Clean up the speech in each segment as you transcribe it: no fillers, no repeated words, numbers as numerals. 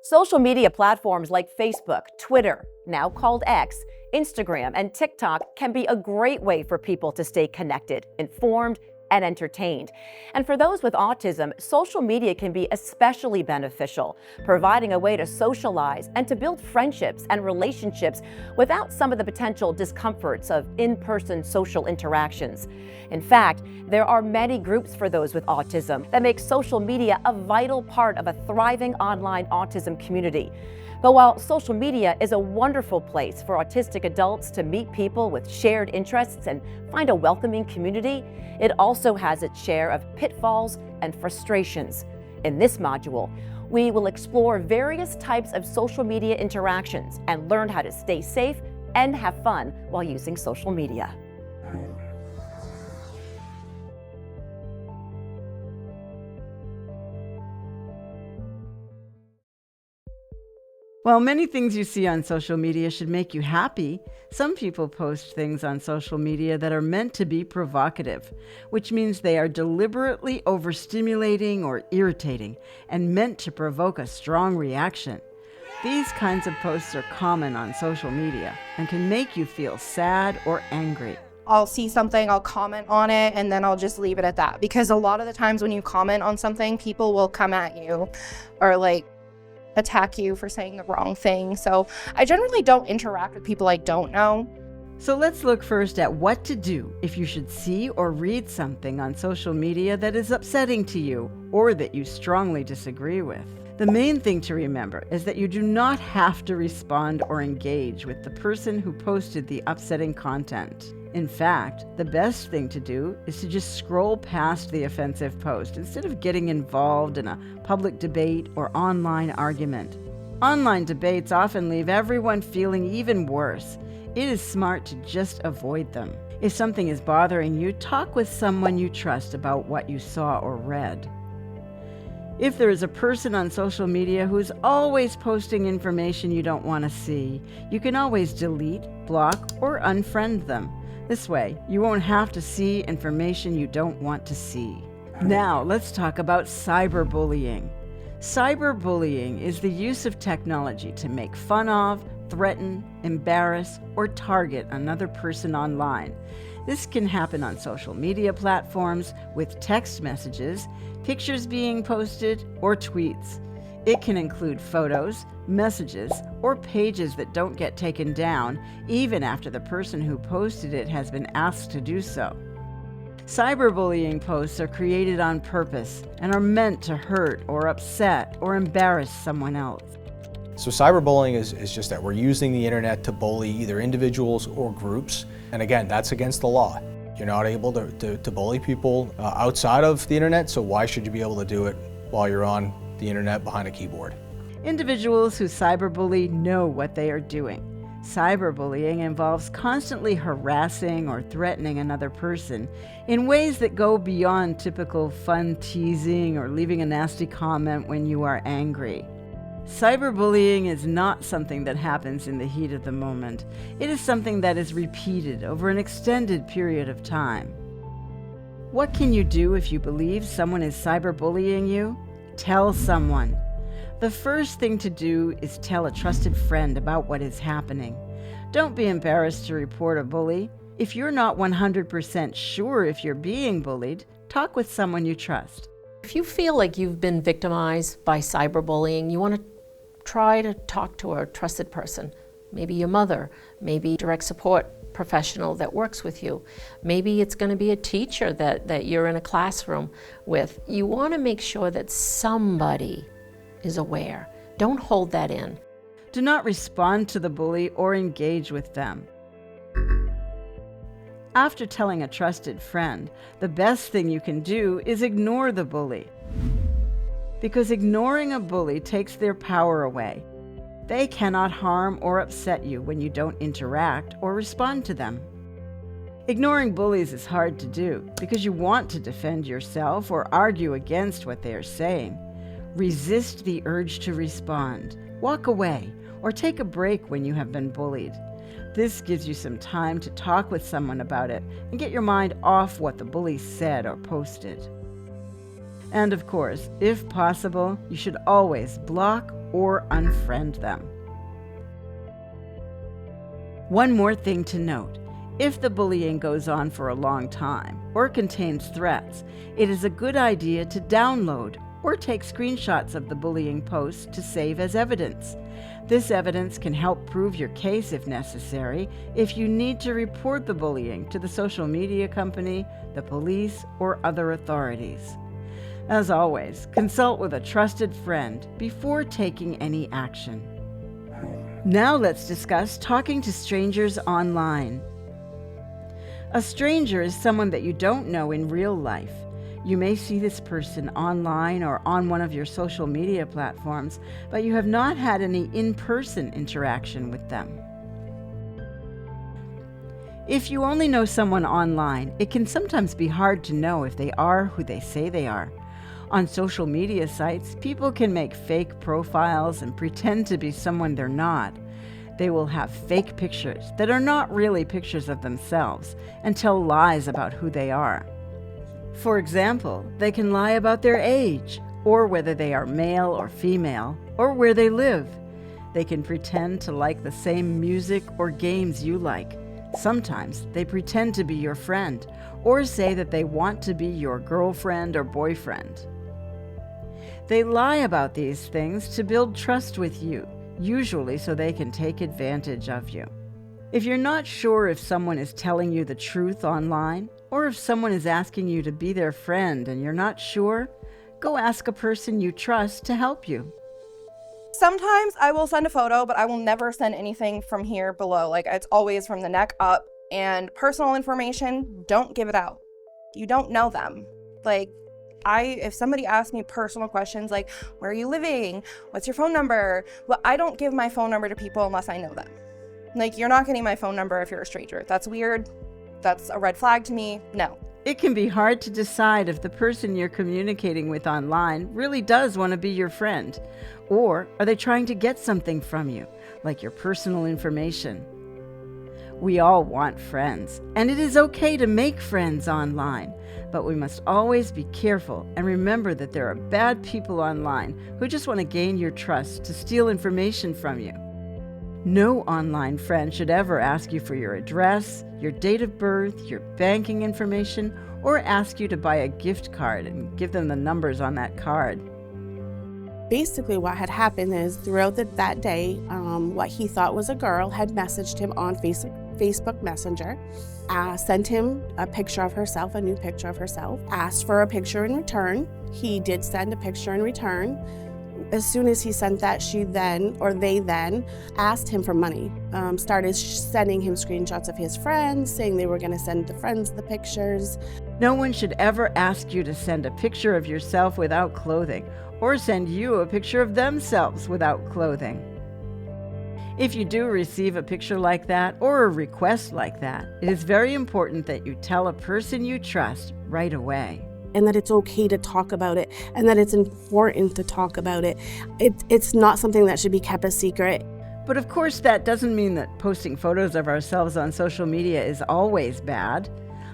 Social media platforms like Facebook, Twitter, now called X, Instagram, and TikTok can be a great way for people to stay connected, informed, and entertained. And for those with autism, social media can be especially beneficial, providing a way to socialize and to build friendships and relationships without some of the potential discomforts of in-person social interactions. In fact, there are many groups for those with autism that make social media a vital part of a thriving online autism community. But while social media is a wonderful place for autistic adults to meet people with shared interests and find a welcoming community, it also has its share of pitfalls and frustrations. In this module, we will explore various types of social media interactions and learn how to stay safe and have fun while using social media. While many things you see on social media should make you happy, some people post things on social media that are meant to be provocative, which means they are deliberately overstimulating or irritating and meant to provoke a strong reaction. These kinds of posts are common on social media and can make you feel sad or angry. I'll see something, I'll comment on it, and then I'll just leave it at that. Because a lot of the times when you comment on something, people will come at you or attack you for saying the wrong thing. So I generally don't interact with people I don't know. So let's look first at what to do if you should see or read something on social media that is upsetting to you or that you strongly disagree with. The main thing to remember is that you do not have to respond or engage with the person who posted the upsetting content. In fact, the best thing to do is to just scroll past the offensive post instead of getting involved in a public debate or online argument. Online debates often leave everyone feeling even worse. It is smart to just avoid them. If something is bothering you, talk with someone you trust about what you saw or read. If there is a person on social media who is always posting information you don't want to see, you can always delete, block, or unfriend them. This way, you won't have to see information you don't want to see. Now, let's talk about cyberbullying. Cyberbullying is the use of technology to make fun of, threaten, embarrass, or target another person online. This can happen on social media platforms with text messages, pictures being posted, or tweets. It can include photos, messages, or pages that don't get taken down, even after the person who posted it has been asked to do so. Cyberbullying posts are created on purpose and are meant to hurt or upset or embarrass someone else. So cyberbullying is just that we're using the internet to bully either individuals or groups. And again, that's against the law. You're not able to bully people outside of the internet, so why should you be able to do it while you're on the internet behind a keyboard? Individuals who cyberbully know what they are doing. Cyberbullying involves constantly harassing or threatening another person in ways that go beyond typical fun teasing or leaving a nasty comment when you are angry. Cyberbullying is not something that happens in the heat of the moment. It is something that is repeated over an extended period of time. What can you do if you believe someone is cyberbullying you? Tell someone. The first thing to do is tell a trusted friend about what is happening. Don't be embarrassed to report a bully. If you're not 100% sure if you're being bullied, talk with someone you trust. If you feel like you've been victimized by cyberbullying, you want to try to talk to a trusted person. Maybe your mother, maybe direct support professional that works with you. Maybe it's going to be a teacher that you're in a classroom with. You want to make sure that somebody is aware. Don't hold that in. Do not respond to the bully or engage with them. After telling a trusted friend, the best thing you can do is ignore the bully. Because ignoring a bully takes their power away. They cannot harm or upset you when you don't interact or respond to them. Ignoring bullies is hard to do because you want to defend yourself or argue against what they are saying. Resist the urge to respond, walk away, or take a break when you have been bullied. This gives you some time to talk with someone about it and get your mind off what the bully said or posted. And of course, if possible, you should always block or unfriend them. One more thing to note. If the bullying goes on for a long time or contains threats, it is a good idea to download or take screenshots of the bullying posts to save as evidence. This evidence can help prove your case if necessary, if you need to report the bullying to the social media company, the police, or other authorities. As always, consult with a trusted friend before taking any action. Now let's discuss talking to strangers online. A stranger is someone that you don't know in real life. You may see this person online or on one of your social media platforms, but you have not had any in-person interaction with them. If you only know someone online, it can sometimes be hard to know if they are who they say they are. On social media sites, people can make fake profiles and pretend to be someone they're not. They will have fake pictures that are not really pictures of themselves and tell lies about who they are. For example, they can lie about their age, or whether they are male or female, or where they live. They can pretend to like the same music or games you like. Sometimes they pretend to be your friend, or say that they want to be your girlfriend or boyfriend. They lie about these things to build trust with you, usually so they can take advantage of you. If you're not sure if someone is telling you the truth online, or if someone is asking you to be their friend and you're not sure, go ask a person you trust to help you. Sometimes I will send a photo, but I will never send anything from here below. Like, it's always from the neck up. And personal information, don't give it out. You don't know them. Like, if somebody asks me personal questions like, where are you living? What's your phone number? Well, I don't give my phone number to people unless I know them. Like, you're not getting my phone number if you're a stranger. That's weird. That's a red flag to me. No. It can be hard to decide if the person you're communicating with online really does want to be your friend, or are they trying to get something from you, like your personal information. We all want friends, and it is okay to make friends online, but we must always be careful and remember that there are bad people online who just want to gain your trust to steal information from you. No online friend should ever ask you for your address, your date of birth, your banking information, or ask you to buy a gift card and give them the numbers on that card. Basically what had happened is throughout that day, what he thought was a girl had messaged him on Facebook Messenger, sent him a picture of herself, a new picture of herself, asked for a picture in return. He did send a picture in return. As soon as he sent that, they then asked him for money, started sending him screenshots of his friends, saying they were going to send the friends the pictures. No one should ever ask you to send a picture of yourself without clothing, or send you a picture of themselves without clothing. If you do receive a picture like that or a request like that, it is very important that you tell a person you trust right away. And that it's okay to talk about it, and that it's important to talk about it. It's not something that should be kept a secret. But of course, that doesn't mean that posting photos of ourselves on social media is always bad.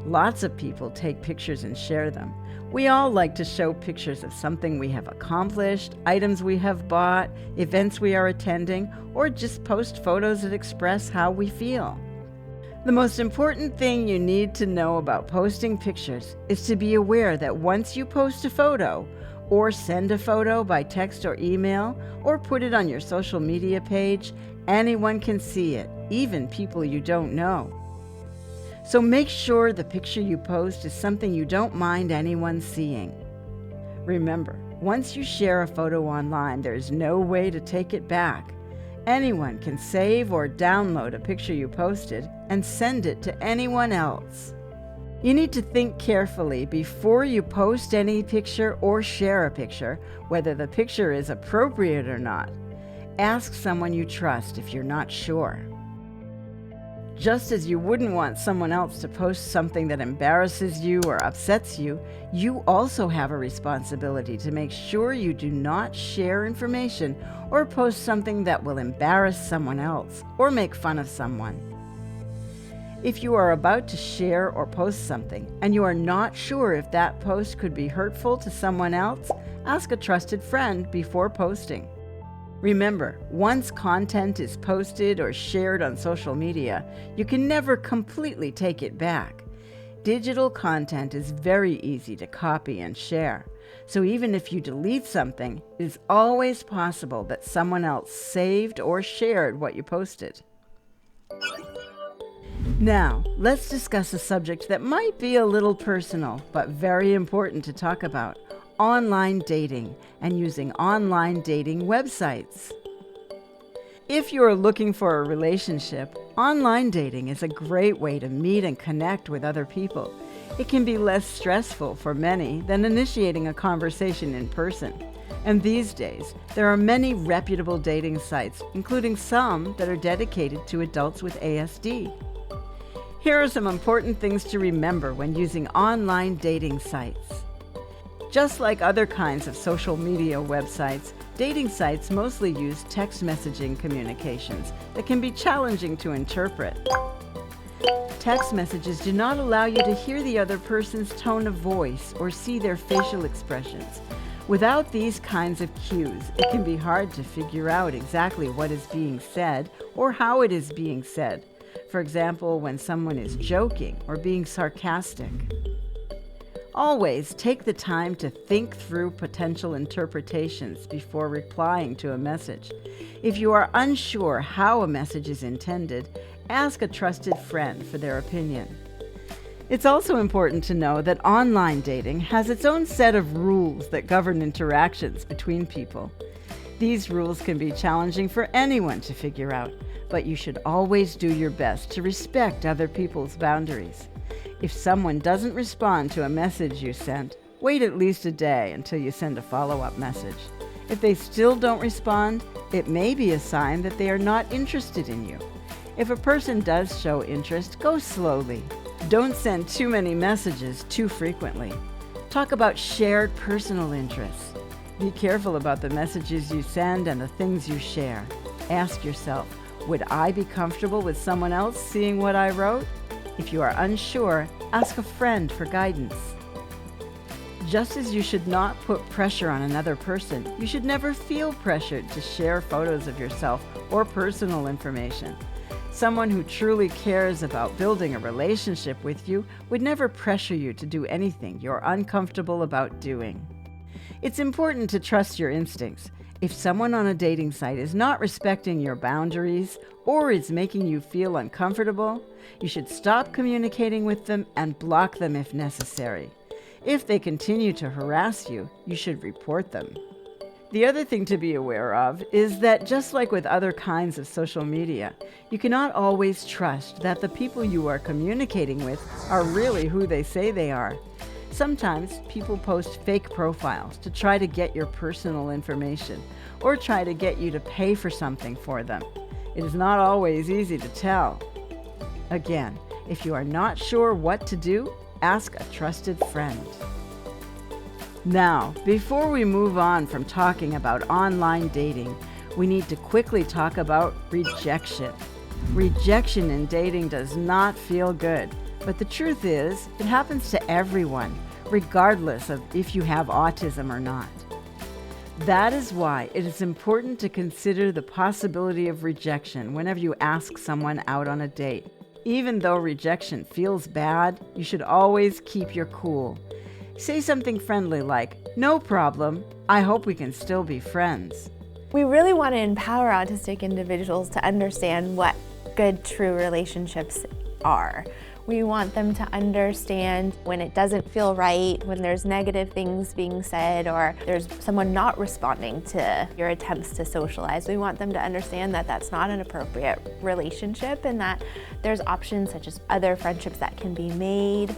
Lots of people take pictures and share them. We all like to show pictures of something we have accomplished, items we have bought, events we are attending, or just post photos that express how we feel. The most important thing you need to know about posting pictures is to be aware that once you post a photo, or send a photo by text or email, or put it on your social media page, anyone can see it, even people you don't know. So make sure the picture you post is something you don't mind anyone seeing. Remember, once you share a photo online, there's no way to take it back. Anyone can save or download a picture you posted and send it to anyone else. You need to think carefully before you post any picture or share a picture, whether the picture is appropriate or not. Ask someone you trust if you're not sure. Just as you wouldn't want someone else to post something that embarrasses you or upsets you, you also have a responsibility to make sure you do not share information or post something that will embarrass someone else or make fun of someone. If you are about to share or post something and you are not sure if that post could be hurtful to someone else, ask a trusted friend before posting. Remember, once content is posted or shared on social media, you can never completely take it back. Digital content is very easy to copy and share, so even if you delete something, it is always possible that someone else saved or shared what you posted. Now, let's discuss a subject that might be a little personal, but very important to talk about: online dating and using online dating websites. If you are looking for a relationship, online dating is a great way to meet and connect with other people. It can be less stressful for many than initiating a conversation in person. And these days, there are many reputable dating sites, including some that are dedicated to adults with ASD. Here are some important things to remember when using online dating sites. Just like other kinds of social media websites, dating sites mostly use text messaging communications that can be challenging to interpret. Text messages do not allow you to hear the other person's tone of voice or see their facial expressions. Without these kinds of cues, it can be hard to figure out exactly what is being said or how it is being said. For example, when someone is joking or being sarcastic. Always take the time to think through potential interpretations before replying to a message. If you are unsure how a message is intended, ask a trusted friend for their opinion. It's also important to know that online dating has its own set of rules that govern interactions between people. These rules can be challenging for anyone to figure out, but you should always do your best to respect other people's boundaries. If someone doesn't respond to a message you sent, wait at least a day until you send a follow-up message. If they still don't respond, it may be a sign that they are not interested in you. If a person does show interest, go slowly. Don't send too many messages too frequently. Talk about shared personal interests. Be careful about the messages you send and the things you share. Ask yourself, would I be comfortable with someone else seeing what I wrote? If you are unsure, ask a friend for guidance. Just as you should not put pressure on another person, you should never feel pressured to share photos of yourself or personal information. Someone who truly cares about building a relationship with you would never pressure you to do anything you're uncomfortable about doing. It's important to trust your instincts. If someone on a dating site is not respecting your boundaries or is making you feel uncomfortable, you should stop communicating with them and block them if necessary. If they continue to harass you, you should report them. The other thing to be aware of is that just like with other kinds of social media, you cannot always trust that the people you are communicating with are really who they say they are. Sometimes people post fake profiles to try to get your personal information or try to get you to pay for something for them. It is not always easy to tell. Again, if you are not sure what to do, ask a trusted friend. Now, before we move on from talking about online dating, we need to quickly talk about rejection. Rejection in dating does not feel good, but the truth is, it happens to everyone, regardless of if you have autism or not. That is why it is important to consider the possibility of rejection whenever you ask someone out on a date. Even though rejection feels bad, you should always keep your cool. Say something friendly like, "No problem, I hope we can still be friends." We really want to empower autistic individuals to understand what good, true relationships are. We want them to understand when it doesn't feel right, when there's negative things being said, or there's someone not responding to your attempts to socialize. We want them to understand that that's not an appropriate relationship and that there's options such as other friendships that can be made.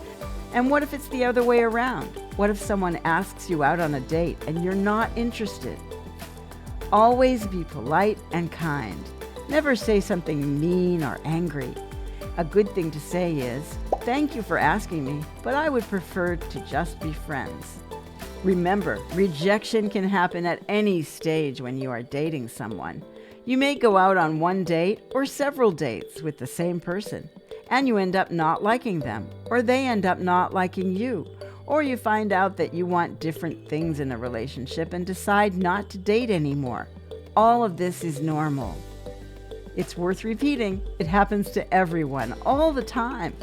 And what if it's the other way around? What if someone asks you out on a date and you're not interested? Always be polite and kind. Never say something mean or angry. A good thing to say is, "Thank you for asking me, but I would prefer to just be friends." Remember, rejection can happen at any stage when you are dating someone. You may go out on one date or several dates with the same person, and you end up not liking them, or they end up not liking you, or you find out that you want different things in a relationship and decide not to date anymore. all of this is normal. It's worth repeating. It happens to everyone all the time.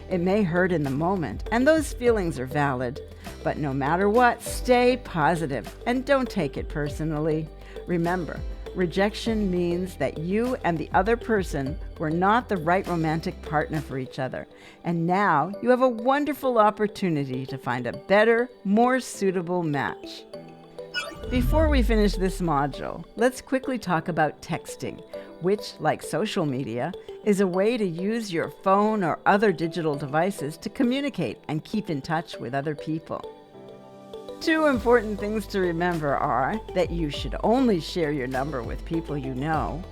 It may hurt in the moment, and those feelings are valid. But no matter what, stay positive and don't take it personally. Remember, rejection means that you and the other person were not the right romantic partner for each other. And now you have a wonderful opportunity to find a better, more suitable match. Before we finish this module, let's quickly talk about texting, which, like social media, is a way to use your phone or other digital devices to communicate and keep in touch with other people. Two important things to remember are that you should only share your number with people you know,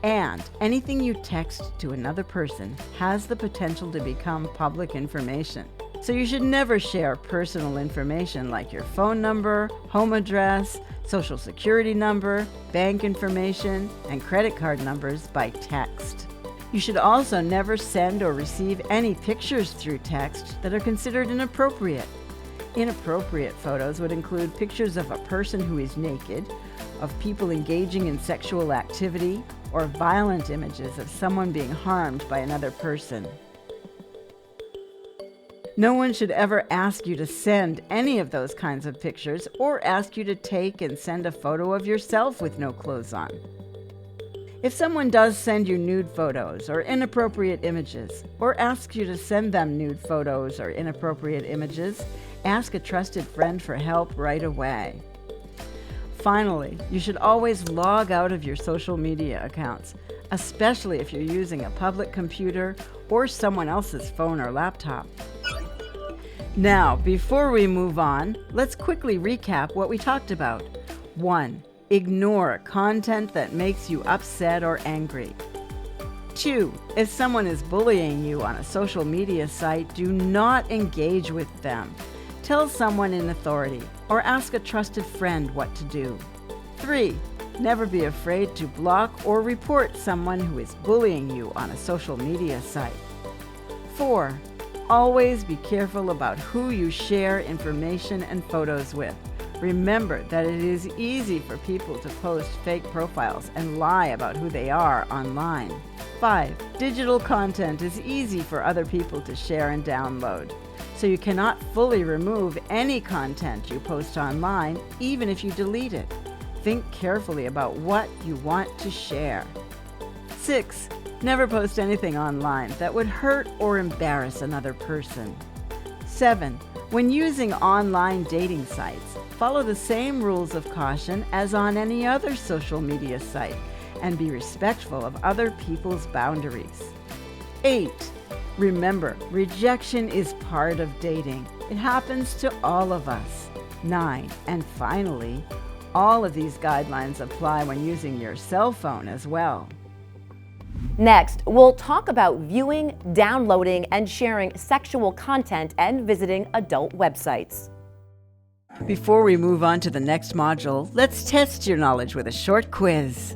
and anything you text to another person has the potential to become public information. So you should never share personal information like your phone number, home address, social security number, bank information, and credit card numbers by text. You should also never send or receive any pictures through text that are considered inappropriate. Inappropriate photos would include pictures of a person who is naked, of people engaging in sexual activity, or violent images of someone being harmed by another person. No one should ever ask you to send any of those kinds of pictures or ask you to take and send a photo of yourself with no clothes on. If someone does send you nude photos or inappropriate images, or asks you to send them nude photos or inappropriate images, ask a trusted friend for help right away. Finally, you should always log out of your social media accounts, especially if you're using a public computer or someone else's phone or laptop. Now, before we move on, let's quickly recap what we talked about. 1. Ignore content that makes you upset or angry. 2. If someone is bullying you on a social media site, do not engage with them. Tell someone in authority or ask a trusted friend what to do. 3. Never be afraid to block or report someone who is bullying you on a social media site. 4. Always be careful about who you share information and photos with. Remember that it is easy for people to post fake profiles and lie about who they are online. 5. Digital content is easy for other people to share and download, so you cannot fully remove any content you post online, even if you delete it. Think carefully about what you want to share. 6. Never post anything online that would hurt or embarrass another person. 7. When using online dating sites, follow the same rules of caution as on any other social media site and be respectful of other people's boundaries. 8. Remember, rejection is part of dating. It happens to all of us. 9. And finally, all of these guidelines apply when using your cell phone as well. Next, we'll talk about viewing, downloading, and sharing sexual content and visiting adult websites. Before we move on to the next module, let's test your knowledge with a short quiz.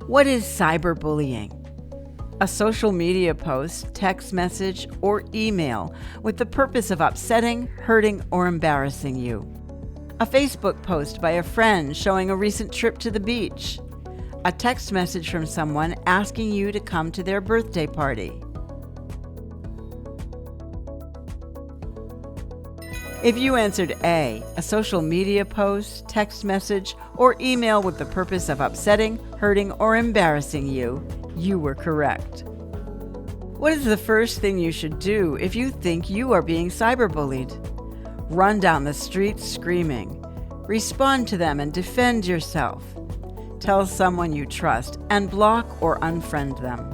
What is cyberbullying? A social media post, text message, or email with the purpose of upsetting, hurting, or embarrassing you. A Facebook post by a friend showing a recent trip to the beach. A text message from someone asking you to come to their birthday party. If you answered A, a social media post, text message, or email with the purpose of upsetting, hurting, or embarrassing you, you were correct. What is the first thing you should do if you think you are being cyberbullied? Run down the street screaming. Respond to them and defend yourself. Tell someone you trust and block or unfriend them.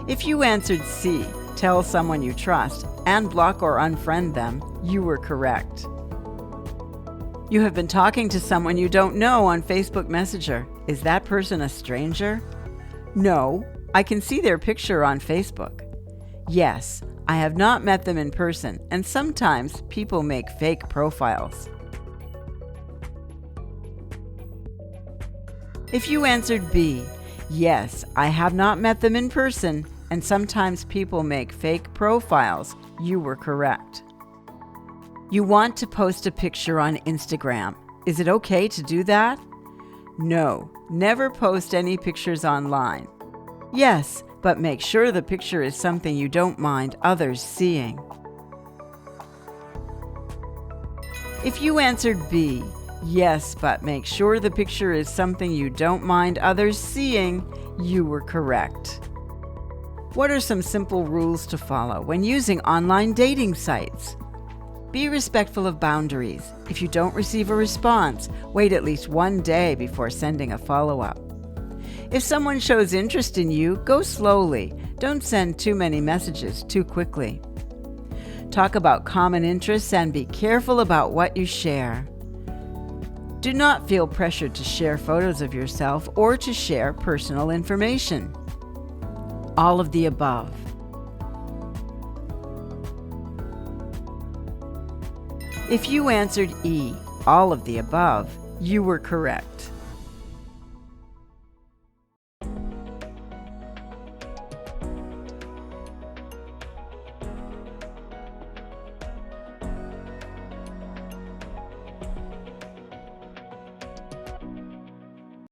If you answered C, tell someone you trust and block or unfriend them, you were correct. You have been talking to someone you don't know on Facebook Messenger. Is that person a stranger? No, I can see their picture on Facebook. Yes, I have not met them in person, and sometimes people make fake profiles. If you answered B, yes, I have not met them in person, and sometimes people make fake profiles, you were correct. You want to post a picture on Instagram. Is it okay to do that? No, never post any pictures online. Yes, but make sure the picture is something you don't mind others seeing. If you answered B, yes, but make sure the picture is something you don't mind others seeing, you were correct. What are some simple rules to follow when using online dating sites? Be respectful of boundaries. If you don't receive a response, wait at least 1 day before sending a follow-up. If someone shows interest in you, go slowly. Don't send too many messages too quickly. Talk about common interests and be careful about what you share. Do not feel pressured to share photos of yourself or to share personal information. All of the above. If you answered E, all of the above, you were correct.